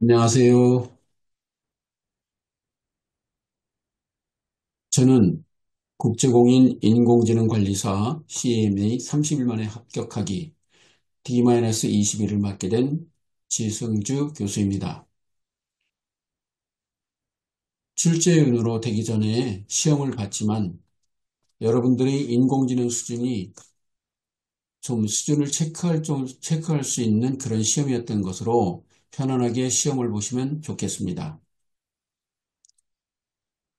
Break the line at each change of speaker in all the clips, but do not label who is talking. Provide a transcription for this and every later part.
안녕하세요. 저는 국제공인 인공지능관리사 CMA 30일 만에 합격하기 D-20일을 맡게 된 지승주 교수입니다. 출제위원으로 되기 전에 시험을 봤지만 여러분들의 인공지능 수준이 좀 수준을 체크할 수 있는 그런 시험이었던 것으로 편안하게 시험을 보시면 좋겠습니다.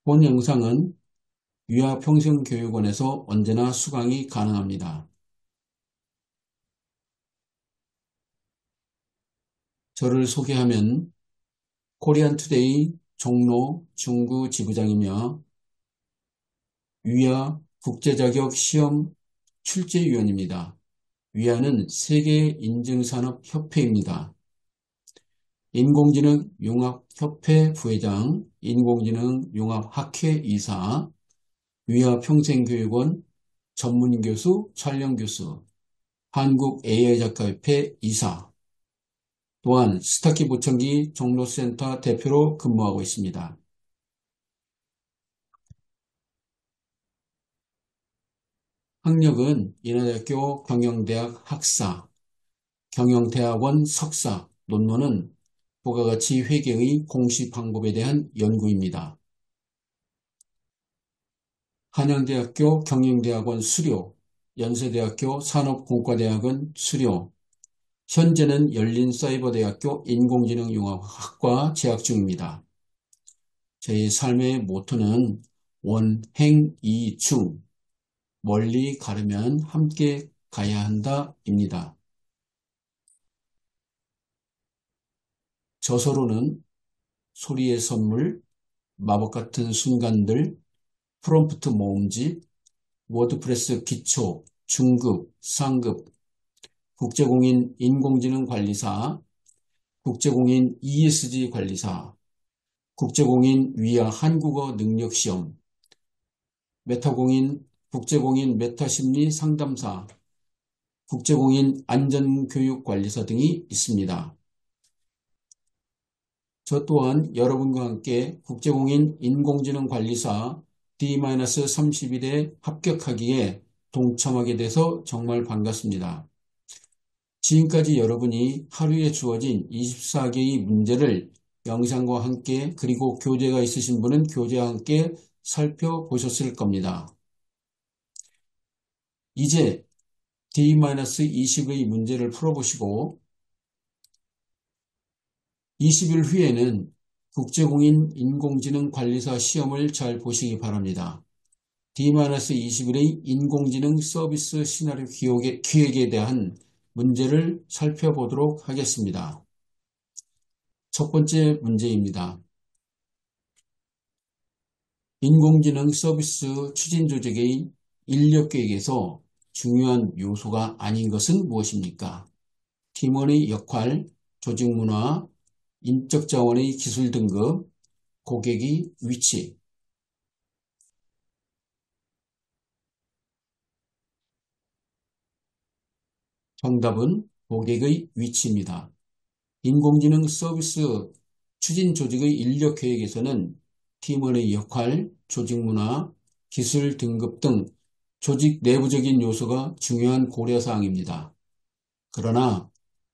본 영상은 유아평생교육원에서 언제나 수강이 가능합니다. 저를 소개하면 코리안투데이 종로 중구 지부장이며 위아 국제자격 시험 출제위원입니다. 위아는 세계인증산업협회입니다. 인공지능융합협회 부회장, 인공지능융합학회 이사, 위아 평생교육원 전문교수, 촬영교수, 한국 AI작가협회 이사, 또한 스타키 보청기 종로센터 대표로 근무하고 있습니다. 학력은 인하대학교 경영대학 학사, 경영대학원 석사, 논문은 부가가치 회계의 공시 방법에 대한 연구입니다. 한양대학교 경영대학원 수료, 연세대학교 산업공과대학원 수료, 현재는 열린사이버대학교 인공지능융합학과 재학 중입니다. 제 삶의 모토는 원행이충, 멀리 가려면 함께 가야 한다입니다. 저서로는 소리의 선물, 마법 같은 순간들, 프롬프트 모음집, 워드프레스 기초, 중급, 상급, 국제공인 인공지능 관리사, 국제공인 ESG 관리사, 국제공인 위아 한국어 능력시험, 메타공인, 국제공인 메타심리 상담사, 국제공인 안전교육관리사 등이 있습니다. 저 또한 여러분과 함께 국제공인 인공지능관리사 D-30일에 합격하기에 동참하게 돼서 정말 반갑습니다. 지금까지 여러분이 하루에 주어진 24개의 문제를 영상과 함께 그리고 교재가 있으신 분은 교재와 함께 살펴보셨을 겁니다. 이제 D-20의 문제를 풀어보시고 20일 후에는 국제공인 인공지능 관리사 시험을 잘 보시기 바랍니다. D-20일의 인공지능 서비스 시나리오 기획에 대한 문제를 살펴보도록 하겠습니다. 첫 번째 문제입니다. 인공지능 서비스 추진 조직의 인력 계획에서 중요한 요소가 아닌 것은 무엇입니까? 팀원의 역할, 조직 문화, 인적 자원의 기술 등급, 고객의 위치. 정답은 고객의 위치입니다. 인공지능 서비스 추진 조직의 인력 계획에서는 팀원의 역할, 조직 문화, 기술 등급 등 조직 내부적인 요소가 중요한 고려사항입니다. 그러나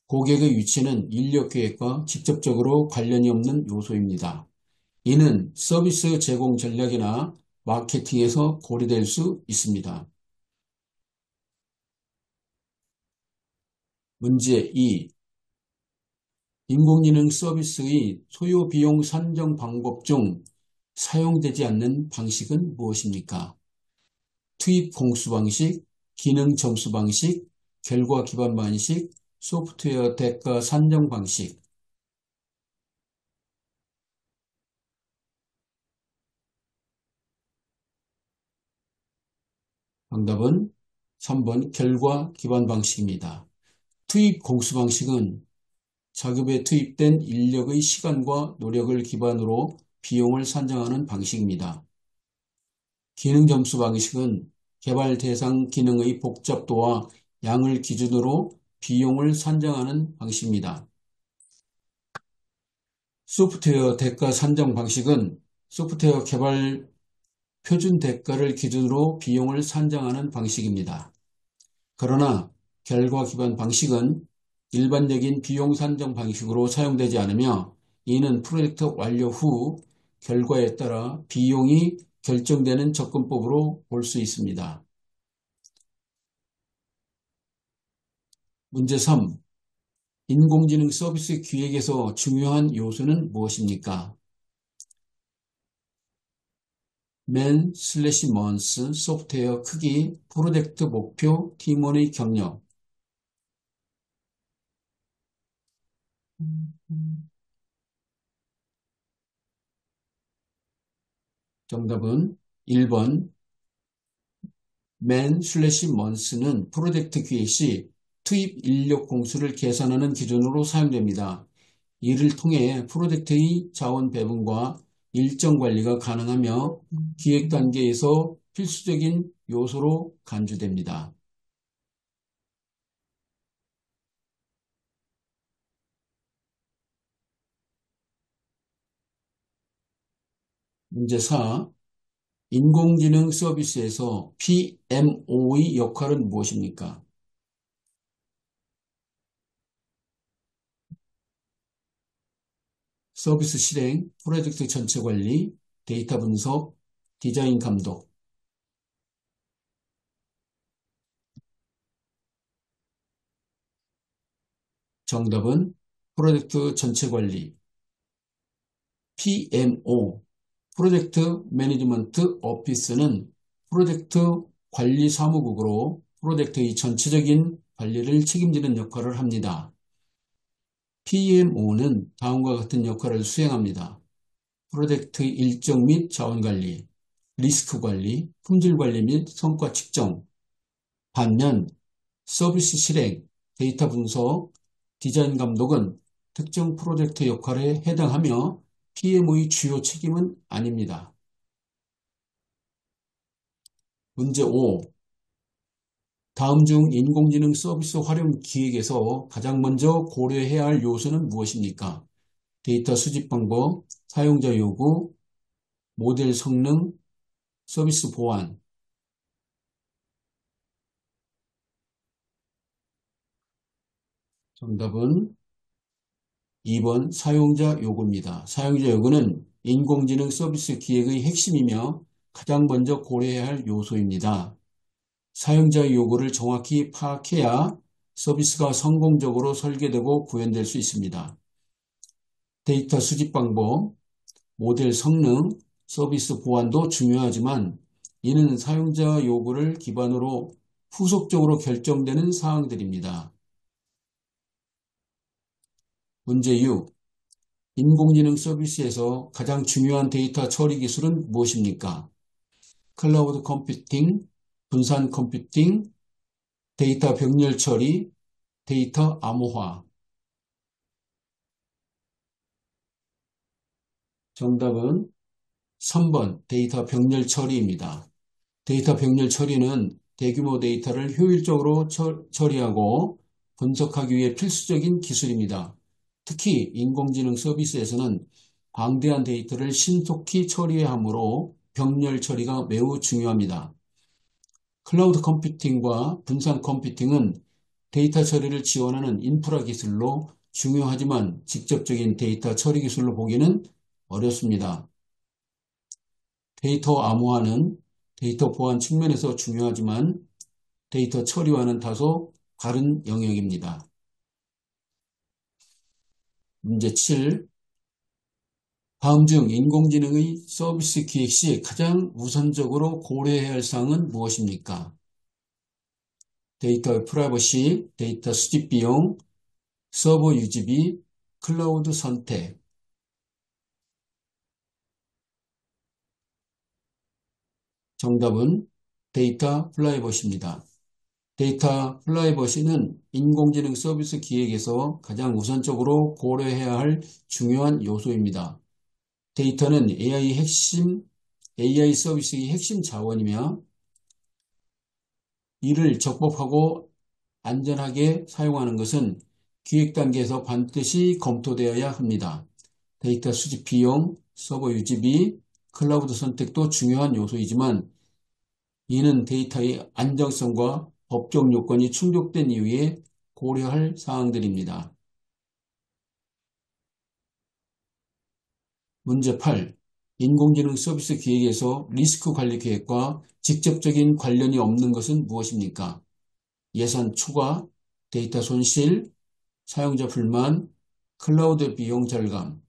고객의 위치는 인력 계획과 직접적으로 관련이 없는 요소입니다. 이는 서비스 제공 전략이나 마케팅에서 고려될 수 있습니다. 문제 2. 인공지능 서비스의 소요 비용 산정 방법 중 사용되지 않는 방식은 무엇입니까? 투입 공수 방식, 기능 점수 방식, 결과 기반 방식, 소프트웨어 대가 산정 방식. 정답은 3번 결과 기반 방식입니다. 투입 공수 방식은 작업에 투입된 인력의 시간과 노력을 기반으로 비용을 산정하는 방식입니다. 기능 점수 방식은 개발 대상 기능의 복잡도와 양을 기준으로 비용을 산정하는 방식입니다. 소프트웨어 대가 산정 방식은 소프트웨어 개발 표준 대가를 기준으로 비용을 산정하는 방식입니다. 그러나 결과 기반 방식은 일반적인 비용 산정 방식으로 사용되지 않으며 이는 프로젝트 완료 후 결과에 따라 비용이 결정되는 접근법으로 볼 수 있습니다. 문제 3. 인공지능 서비스 기획에서 중요한 요소는 무엇입니까? 맨/먼스, 소프트웨어 크기, 프로젝트 목표, 팀원의 경력. 정답은 1번 맨/먼스는 프로젝트 기획 시 투입 인력 공수를 계산하는 기준으로 사용됩니다. 이를 통해 프로젝트의 자원 배분과 일정 관리가 가능하며 기획 단계에서 필수적인 요소로 간주됩니다. 문제 4. 인공지능 서비스에서 PMO의 역할은 무엇입니까? 서비스 실행, 프로젝트 전체 관리, 데이터 분석, 디자인 감독. 정답은 프로젝트 전체 관리. PMO, 프로젝트 매니지먼트 오피스는 프로젝트 관리 사무국으로 프로젝트의 전체적인 관리를 책임지는 역할을 합니다. PMO는 다음과 같은 역할을 수행합니다. 프로젝트 일정 및 자원 관리, 리스크 관리, 품질 관리 및 성과 측정. 반면 서비스 실행, 데이터 분석, 디자인 감독은 특정 프로젝트 역할에 해당하며 PMO의 주요 책임은 아닙니다. 문제 5. 다음 중 인공지능 서비스 활용 기획에서 가장 먼저 고려해야 할 요소는 무엇입니까? 데이터 수집 방법, 사용자 요구, 모델 성능, 서비스 보안. 정답은 2번 사용자 요구입니다. 사용자 요구는 인공지능 서비스 기획의 핵심이며 가장 먼저 고려해야 할 요소입니다. 사용자 요구를 정확히 파악해야 서비스가 성공적으로 설계되고 구현될 수 있습니다. 데이터 수집 방법, 모델 성능, 서비스 보안도 중요하지만 이는 사용자 요구를 기반으로 후속적으로 결정되는 사항들입니다. 문제 6. 인공지능 서비스에서 가장 중요한 데이터 처리 기술은 무엇입니까? 클라우드 컴퓨팅, 분산 컴퓨팅, 데이터 병렬 처리, 데이터 암호화. 정답은 3번 데이터 병렬 처리입니다. 데이터 병렬 처리는 대규모 데이터를 효율적으로 처리하고 분석하기 위해 필수적인 기술입니다. 특히 인공지능 서비스에서는 방대한 데이터를 신속히 처리해야 하므로 병렬 처리가 매우 중요합니다. 클라우드 컴퓨팅과 분산 컴퓨팅은 데이터 처리를 지원하는 인프라 기술로 중요하지만 직접적인 데이터 처리 기술로 보기는 어렵습니다. 데이터 암호화는 데이터 보안 측면에서 중요하지만 데이터 처리와는 다소 다른 영역입니다. 문제 7. 다음 중 인공지능의 서비스 기획 시 가장 우선적으로 고려해야 할 사항은 무엇입니까? 데이터 프라이버시, 데이터 수집 비용, 서버 유지비, 클라우드 선택. 정답은 데이터 프라이버시입니다. 데이터 프라이버시는 인공지능 서비스 기획에서 가장 우선적으로 고려해야 할 중요한 요소입니다. 데이터는 AI 서비스의 핵심 자원이며 이를 적법하고 안전하게 사용하는 것은 기획 단계에서 반드시 검토되어야 합니다. 데이터 수집 비용, 서버 유지비, 클라우드 선택도 중요한 요소이지만 이는 데이터의 안정성과 법적 요건이 충족된 이후에 고려할 사항들입니다. 문제 8. 인공지능 서비스 기획에서 리스크 관리 계획과 직접적인 관련이 없는 것은 무엇입니까? 예산 초과, 데이터 손실, 사용자 불만, 클라우드 비용 절감.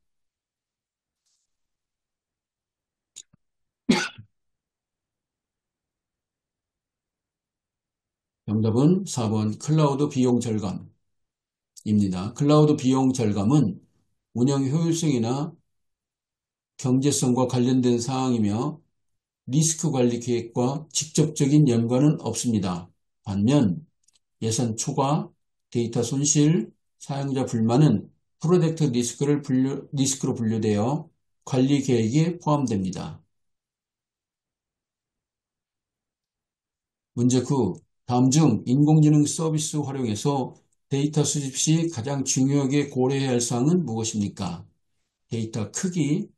정답은 4번 클라우드 비용 절감입니다. 클라우드 비용 절감은 운영 효율성이나 경제성과 관련된 사항이며 리스크 관리 계획과 직접적인 연관은 없습니다. 반면 예산 초과, 데이터 손실, 사용자 불만은 프로젝트 리스크로 분류되어 관리 계획에 포함됩니다. 문제 9. 다음 중 인공지능 서비스 활용에서 데이터 수집 시 가장 중요하게 고려해야 할 사항은 무엇입니까? 데이터 크기,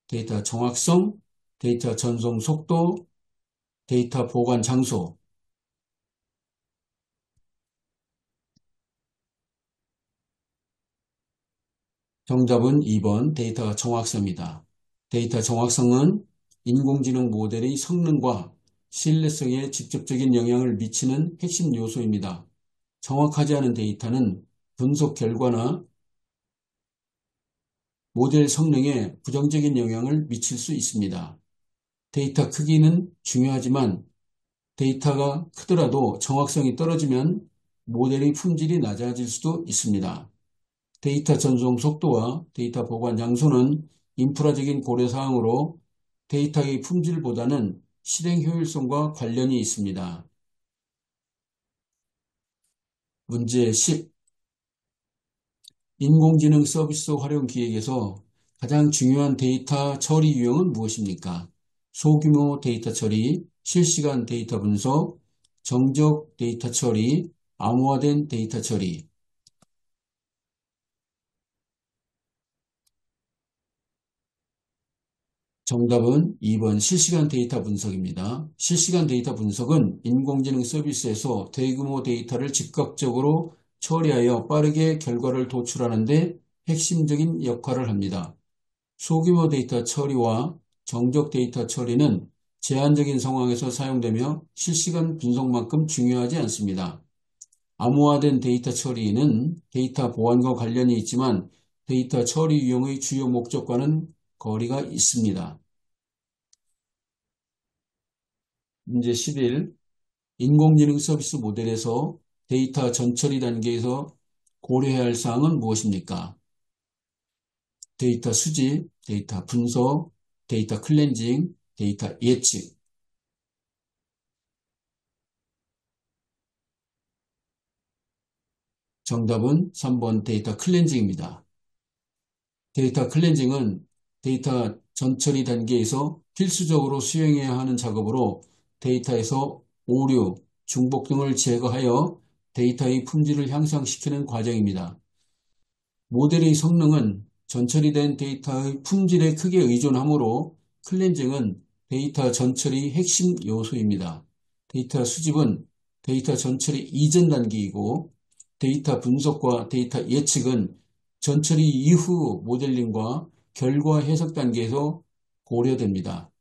데이터 정확성, 데이터 전송 속도, 데이터 보관 장소. 정답은 2번 데이터 정확성입니다. 데이터 정확성은 인공지능 모델의 성능과 신뢰성에 직접적인 영향을 미치는 핵심 요소입니다. 정확하지 않은 데이터는 분석 결과나 모델 성능에 부정적인 영향을 미칠 수 있습니다. 데이터 크기는 중요하지만 데이터가 크더라도 정확성이 떨어지면 모델의 품질이 낮아질 수도 있습니다. 데이터 전송 속도와 데이터 보관 장소는 인프라적인 고려사항으로 데이터의 품질보다는 실행 효율성과 관련이 있습니다. 문제 10. 인공지능 서비스 활용 기획에서 가장 중요한 데이터 처리 유형은 무엇입니까? 소규모 데이터 처리, 실시간 데이터 분석, 정적 데이터 처리, 암호화된 데이터 처리. 정답은 2번 실시간 데이터 분석입니다. 실시간 데이터 분석은 인공지능 서비스에서 대규모 데이터를 즉각적으로 처리하여 빠르게 결과를 도출하는 데 핵심적인 역할을 합니다. 소규모 데이터 처리와 정적 데이터 처리는 제한적인 상황에서 사용되며 실시간 분석만큼 중요하지 않습니다. 암호화된 데이터 처리는 데이터 보안과 관련이 있지만 데이터 처리 유형의 주요 목적과는 거리가 있습니다. 문제 11. 인공지능 서비스 모델에서 데이터 전처리 단계에서 고려해야 할 사항은 무엇입니까? 데이터 수집, 데이터 분석, 데이터 클렌징, 데이터 예측. 정답은 3번 데이터 클렌징입니다. 데이터 클렌징은 데이터 전처리 단계에서 필수적으로 수행해야 하는 작업으로 데이터에서 오류, 중복 등을 제거하여 데이터의 품질을 향상시키는 과정입니다. 모델의 성능은 전처리된 데이터의 품질에 크게 의존하므로 클렌징은 데이터 전처리 핵심 요소입니다. 데이터 수집은 데이터 전처리 이전 단계이고 데이터 분석과 데이터 예측은 전처리 이후 모델링과 결과 해석 단계에서 고려됩니다.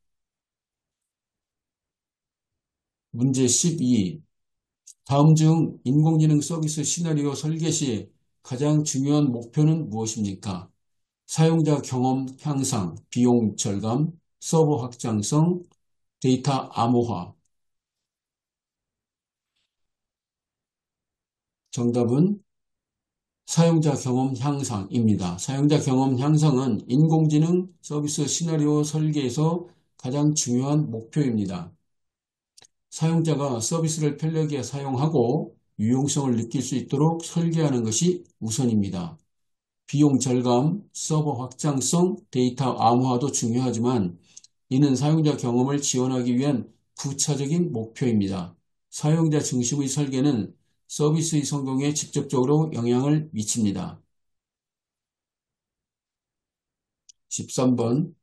문제 12. 다음 중 인공지능 서비스 시나리오 설계 시 가장 중요한 목표는 무엇입니까? 사용자 경험 향상, 비용 절감, 서버 확장성, 데이터 암호화. 정답은 사용자 경험 향상입니다. 사용자 경험 향상은 인공지능 서비스 시나리오 설계에서 가장 중요한 목표입니다. 사용자가 서비스를 편리하게 사용하고 유용성을 느낄 수 있도록 설계하는 것이 우선입니다. 비용 절감, 서버 확장성, 데이터 암호화도 중요하지만 이는 사용자 경험을 지원하기 위한 부차적인 목표입니다. 사용자 중심의 설계는 서비스의 성공에 직접적으로 영향을 미칩니다. 13번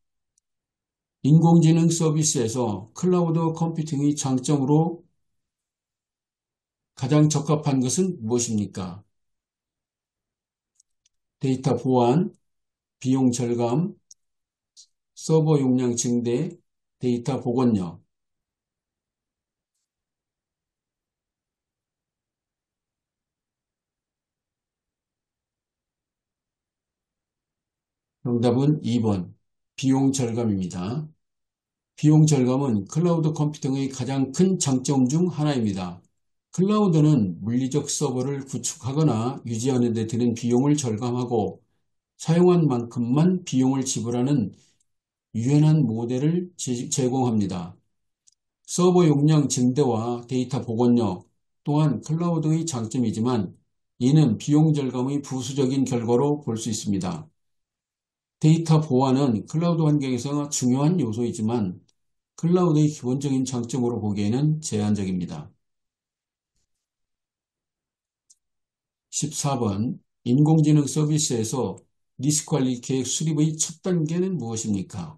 인공지능 서비스에서 클라우드 컴퓨팅의 장점으로 가장 적합한 것은 무엇입니까? 데이터 보안, 비용 절감, 서버 용량 증대, 데이터 복원력. 정답은 2번, 비용 절감입니다. 비용 절감은 클라우드 컴퓨팅의 가장 큰 장점 중 하나입니다. 클라우드는 물리적 서버를 구축하거나 유지하는 데 드는 비용을 절감하고 사용한 만큼만 비용을 지불하는 유연한 모델을 제공합니다. 서버 용량 증대와 데이터 복원력 또한 클라우드의 장점이지만 이는 비용 절감의 부수적인 결과로 볼 수 있습니다. 데이터 보안은 클라우드 환경에서 중요한 요소이지만 클라우드의 기본적인 장점으로 보기에는 제한적입니다. 14번 인공지능 서비스에서 리스크 관리 계획 수립의 첫 단계는 무엇입니까?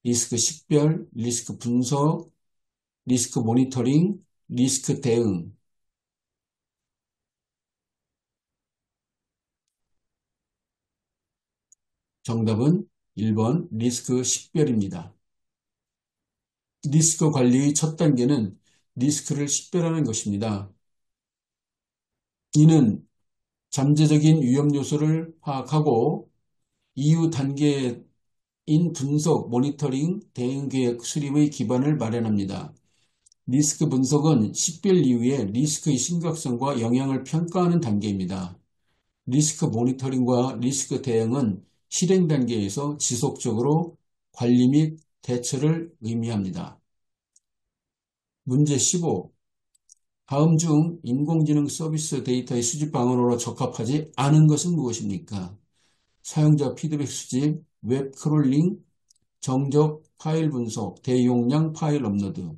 리스크 식별, 리스크 분석, 리스크 모니터링, 리스크 대응. 정답은 1번 리스크 식별입니다. 리스크 관리의 첫 단계는 리스크를 식별하는 것입니다. 이는 잠재적인 위험 요소를 파악하고 이후 단계인 분석, 모니터링, 대응 계획 수립의 기반을 마련합니다. 리스크 분석은 식별 이후에 리스크의 심각성과 영향을 평가하는 단계입니다. 리스크 모니터링과 리스크 대응은 실행 단계에서 지속적으로 관리 및 대처를 의미합니다. 문제 15. 다음 중 인공지능 서비스 데이터의 수집 방안으로 적합하지 않은 것은 무엇입니까? 사용자 피드백 수집, 웹 크롤링, 정적 파일 분석, 대용량 파일 업로드.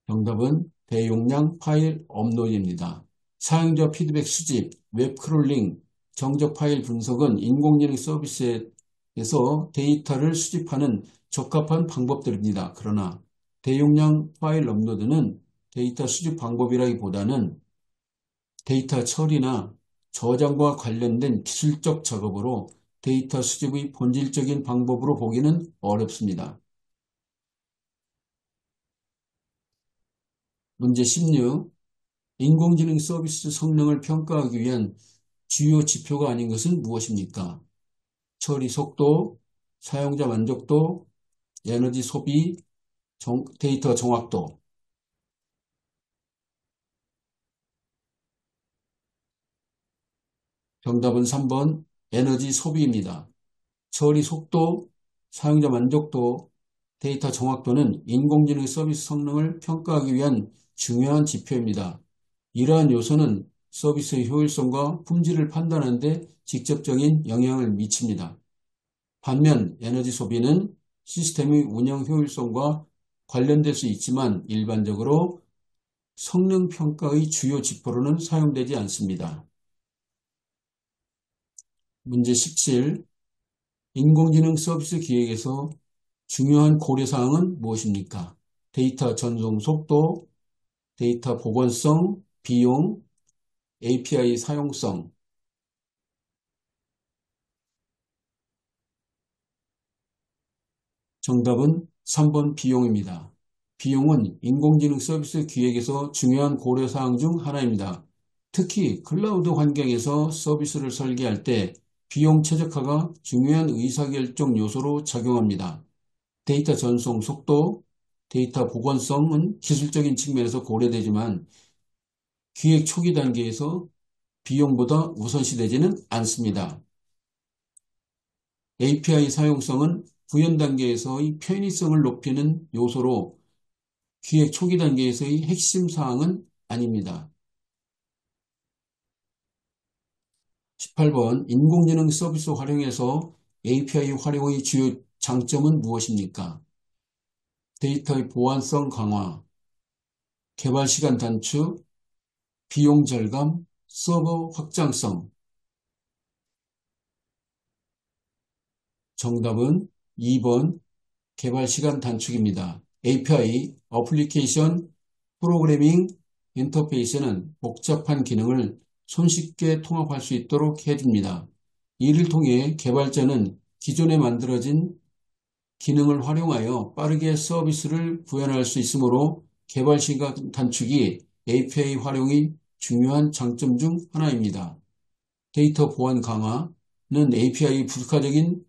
정답은 대용량 파일 업로드입니다. 사용자 피드백 수집, 웹 크롤링, 정적 파일 분석은 인공지능 서비스에서 데이터를 수집하는 적합한 방법들입니다. 그러나 대용량 파일 업로드는 데이터 수집 방법이라기보다는 데이터 처리나 저장과 관련된 기술적 작업으로 데이터 수집의 본질적인 방법으로 보기는 어렵습니다. 문제 16. 인공지능 서비스 성능을 평가하기 위한 주요 지표가 아닌 것은 무엇입니까? 처리 속도, 사용자 만족도, 에너지 소비, 데이터 정확도. 정답은 3번 에너지 소비입니다. 처리 속도, 사용자 만족도, 데이터 정확도는 인공지능 서비스 성능을 평가하기 위한 중요한 지표입니다. 이러한 요소는 서비스의 효율성과 품질을 판단하는 데 직접적인 영향을 미칩니다. 반면 에너지 소비는 시스템의 운영 효율성과 관련될 수 있지만 일반적으로 성능 평가의 주요 지표로는 사용되지 않습니다. 문제 17. 인공지능 서비스 기획에서 중요한 고려사항은 무엇입니까? 데이터 전송 속도, 데이터 복원성, 비용, API 사용성. 정답은 3번 비용입니다. 비용은 인공지능 서비스 기획에서 중요한 고려사항 중 하나입니다. 특히 클라우드 환경에서 서비스를 설계할 때 비용 최적화가 중요한 의사결정 요소로 작용합니다. 데이터 전송 속도, 데이터 복원성은 기술적인 측면에서 고려되지만 기획 초기 단계에서 비용보다 우선시되지는 않습니다. API 사용성은 구현 단계에서의 편의성을 높이는 요소로 기획 초기 단계에서의 핵심 사항은 아닙니다. 18번 인공지능 서비스 활용에서 API 활용의 주요 장점은 무엇입니까? 데이터의 보안성 강화, 개발 시간 단축, 비용 절감, 서버 확장성. 정답은 2번 개발 시간 단축입니다. API, 어플리케이션 프로그래밍 인터페이스는 복잡한 기능을 손쉽게 통합할 수 있도록 해줍니다. 이를 통해 개발자는 기존에 만들어진 기능을 활용하여 빠르게 서비스를 구현할 수 있으므로 개발 시간 단축이 API 활용이 중요한 장점 중 하나입니다. 데이터 보안 강화는 API 부가적인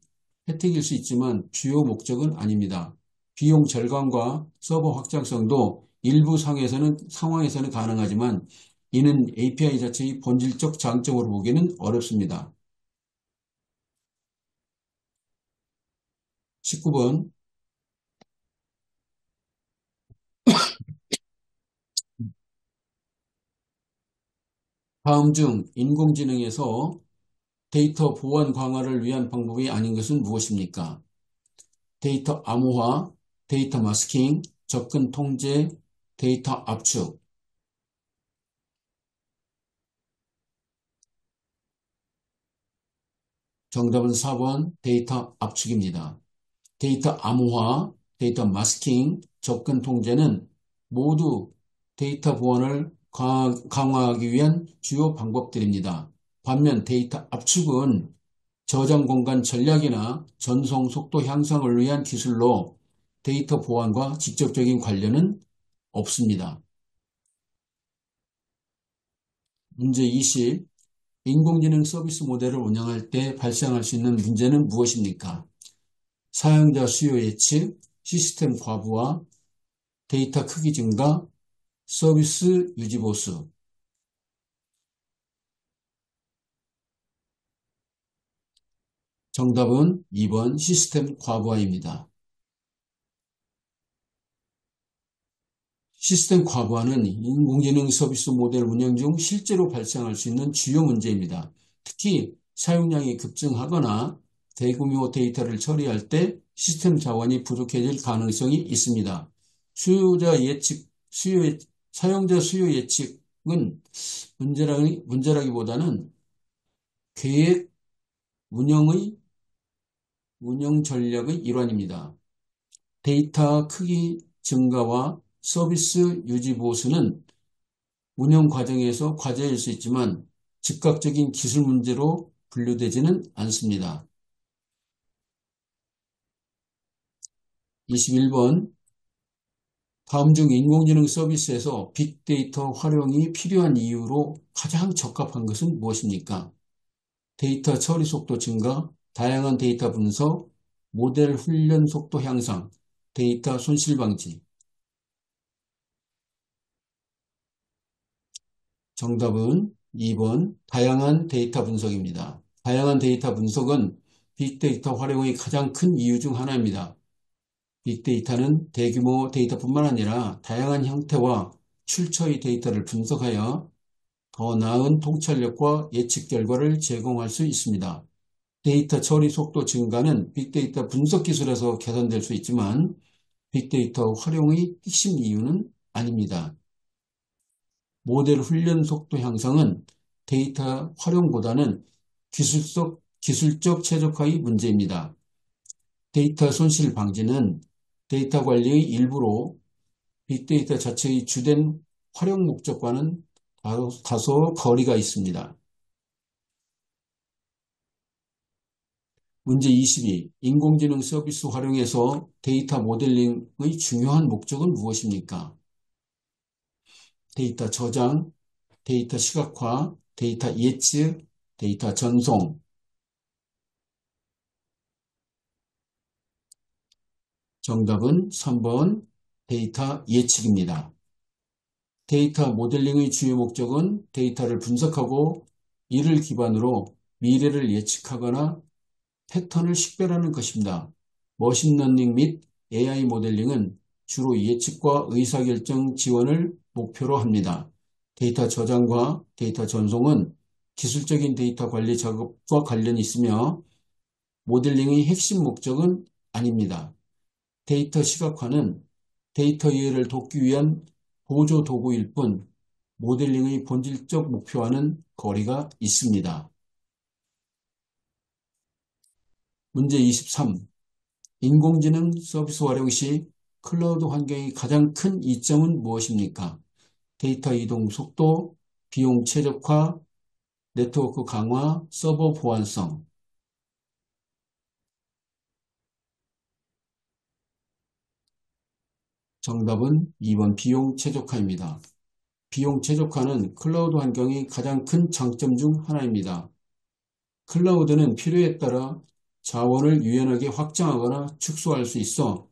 혜택일 수 있지만 주요 목적은 아닙니다. 비용 절감과 서버 확장성도 일부 상황에서는 가능하지만 이는 API 자체의 본질적 장점으로 보기는 어렵습니다. 19번 다음 중 인공지능에서 데이터 보안 강화를 위한 방법이 아닌 것은 무엇입니까? 데이터 암호화, 데이터 마스킹, 접근 통제, 데이터 압축. 정답은 4번 데이터 압축입니다. 데이터 암호화, 데이터 마스킹, 접근 통제는 모두 데이터 보안을 강화하기 위한 주요 방법들입니다. 반면 데이터 압축은 저장 공간 전략이나 전송 속도 향상을 위한 기술로 데이터 보안과 직접적인 관련은 없습니다. 문제 20. 인공지능 서비스 모델을 운영할 때 발생할 수 있는 문제는 무엇입니까? 사용자 수요 예측, 시스템 과부하, 데이터 크기 증가, 서비스 유지 보수. 정답은 2번 시스템 과부하입니다. 시스템 과부하는 인공지능 서비스 모델 운영 중 실제로 발생할 수 있는 주요 문제입니다. 특히 사용량이 급증하거나 대규모 데이터를 처리할 때 시스템 자원이 부족해질 가능성이 있습니다. 사용자 수요 예측은 문제라기보다는 계획 운영 전략의 일환입니다. 데이터 크기 증가와 서비스 유지 보수는 운영 과정에서 과제일 수 있지만 즉각적인 기술 문제로 분류되지는 않습니다. 21번 다음 중 인공지능 서비스에서 빅데이터 활용이 필요한 이유로 가장 적합한 것은 무엇입니까? 데이터 처리 속도 증가, 다양한 데이터 분석, 모델 훈련 속도 향상, 데이터 손실 방지. 정답은 2번 다양한 데이터 분석입니다. 다양한 데이터 분석은 빅데이터 활용의 가장 큰 이유 중 하나입니다. 빅데이터는 대규모 데이터뿐만 아니라 다양한 형태와 출처의 데이터를 분석하여 더 나은 통찰력과 예측 결과를 제공할 수 있습니다. 데이터 처리 속도 증가는 빅데이터 분석 기술에서 개선될 수 있지만 빅데이터 활용의 핵심 이유는 아닙니다. 모델 훈련 속도 향상은 데이터 활용보다는 기술적 최적화의 문제입니다. 데이터 손실 방지는 데이터 관리의 일부로 빅데이터 자체의 주된 활용 목적과는 다소 거리가 있습니다. 문제 22. 인공지능 서비스 활용에서 데이터 모델링의 중요한 목적은 무엇입니까? 데이터 저장, 데이터 시각화, 데이터 예측, 데이터 전송. 정답은 3번 데이터 예측입니다. 데이터 모델링의 주요 목적은 데이터를 분석하고 이를 기반으로 미래를 예측하거나 패턴을 식별하는 것입니다. 머신러닝 및 AI 모델링은 주로 예측과 의사결정 지원을 목표로 합니다. 데이터 저장과 데이터 전송은 기술적인 데이터 관리 작업과 관련이 있으며 모델링의 핵심 목적은 아닙니다. 데이터 시각화는 데이터 이해를 돕기 위한 보조 도구일 뿐 모델링의 본질적 목표와는 거리가 있습니다. 문제 23. 인공지능 서비스 활용 시 클라우드 환경의 가장 큰 이점은 무엇입니까? 데이터 이동 속도, 비용 최적화, 네트워크 강화, 서버 보안성. 정답은 2번 비용 최적화입니다. 비용 최적화는 클라우드 환경의 가장 큰 장점 중 하나입니다. 클라우드는 필요에 따라 자원을 유연하게 확장하거나 축소할 수 있어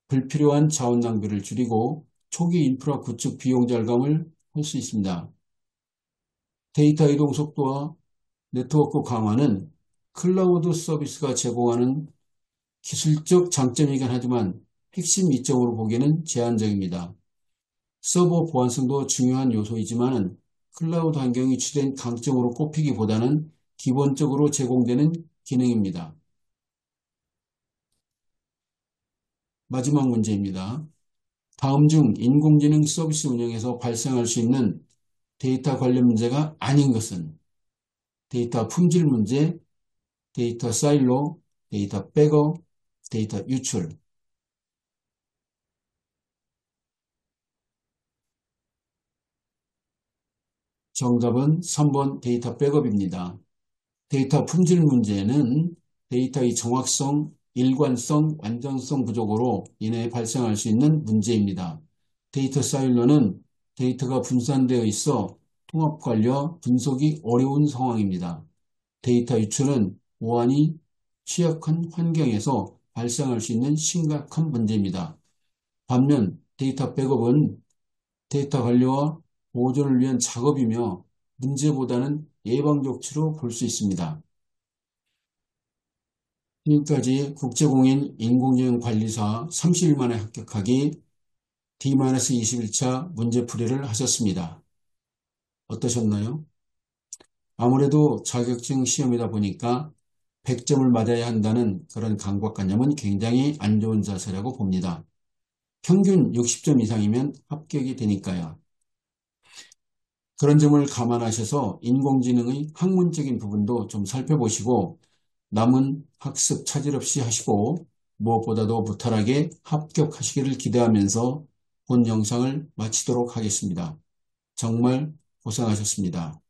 불필요한 자원 낭비를 줄이고 초기 인프라 구축 비용 절감을 할 수 있습니다. 데이터 이동 속도와 네트워크 강화는 클라우드 서비스가 제공하는 기술적 장점이긴 하지만 핵심 이점으로 보기에는 제한적입니다. 서버 보안성도 중요한 요소이지만 클라우드 환경이 주된 강점으로 꼽히기보다는 기본적으로 제공되는 기능입니다. 마지막 문제입니다. 다음 중 인공지능 서비스 운영에서 발생할 수 있는 데이터 관련 문제가 아닌 것은 데이터 품질 문제, 데이터 사일로, 데이터 백업, 데이터 유출. 정답은 3번 데이터 백업입니다. 데이터 품질 문제는 데이터의 정확성, 일관성, 완전성 부족으로 인해 발생할 수 있는 문제입니다. 데이터 사일로는 데이터가 분산되어 있어 통합 관리와 분석이 어려운 상황입니다. 데이터 유출은 보안이 취약한 환경에서 발생할 수 있는 심각한 문제입니다. 반면 데이터 백업은 데이터 관리와 보존을 위한 작업이며 문제보다는 예방조치로 볼 수 있습니다. 지금까지 국제공인 인공지능 관리사 30일 만에 합격하기 D-21차 문제풀이를 하셨습니다. 어떠셨나요? 아무래도 자격증 시험이다 보니까 100점을 맞아야 한다는 그런 강박관념은 굉장히 안 좋은 자세라고 봅니다. 평균 60점 이상이면 합격이 되니까요. 그런 점을 감안하셔서 인공지능의 학문적인 부분도 좀 살펴보시고 남은 학습 차질 없이 하시고 무엇보다도 무탈하게 합격하시기를 기대하면서 본 영상을 마치도록 하겠습니다. 정말 고생하셨습니다.